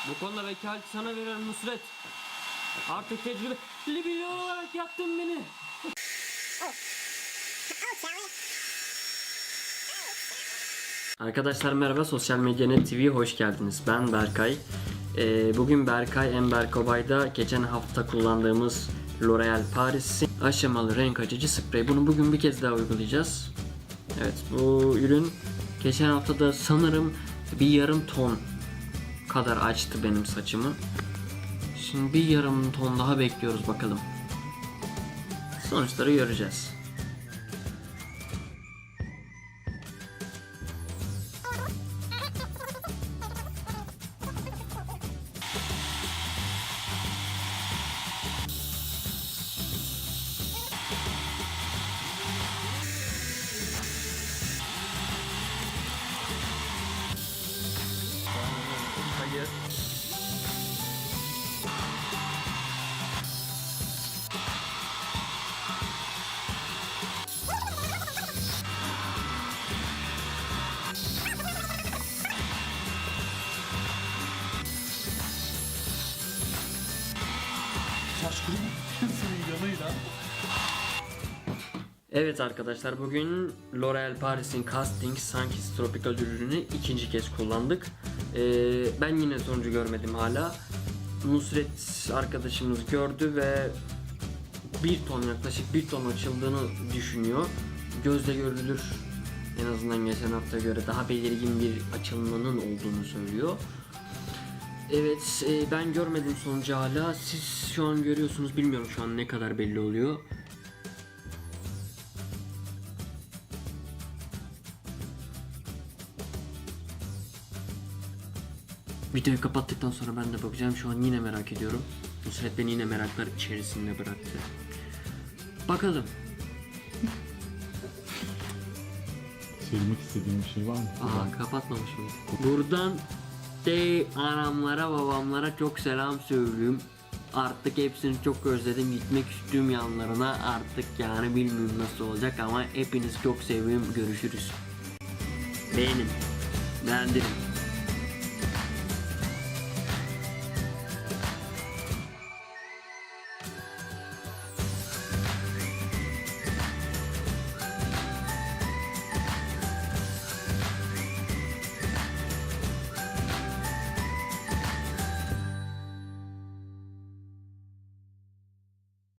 Bu konuda vekaleti sana veriyorum Nusret. Artık tecrübeli biri olarak yaktın beni. Arkadaşlar merhaba, Sosyal Medya TV'ye hoş geldiniz. Ben Berkay. Bugün Berkay Emberkobay'da geçen hafta kullandığımız L'Oréal Paris'in aşamalı renk açıcı sprey. Bunu bugün bir kez daha uygulayacağız. Evet, bu ürün geçen hafta da sanırım bir yarım ton kadar açtı benim saçımı. Şimdi bir yarım ton daha bekliyoruz bakalım. Sonuçları göreceğiz. Hayır. Şaşkın senin yanıyla. Evet arkadaşlar, bugün L'Oréal Paris'in Casting Sunkist Tropical ürününü ikinci kez kullandık. Ben yine sonucu görmedim hala. Nusret arkadaşımız gördü ve yaklaşık bir ton açıldığını düşünüyor. Gözle görülür, en azından geçen hafta göre daha belirgin bir açılmanın olduğunu söylüyor. Evet, ben görmedim sonucu hala. Siz şu an görüyorsunuz, bilmiyorum şu an ne kadar belli oluyor. Videoyu kapattıktan sonra ben de bakacağım. Şu an yine merak ediyorum. Nusret beni yine meraklar içerisinde bıraktı. Bakalım. Söylemek istediğim bir şey var mı? Aa, kapatmamışım. Buradan anamlara babamlara çok selam söylüyorum. Artık hepsini çok özledim. Gitmek istiyorum yanlarına. Artık yani bilmiyorum nasıl olacak ama hepinizi çok seviyorum. Görüşürüz. Beğenin. Beğendirin.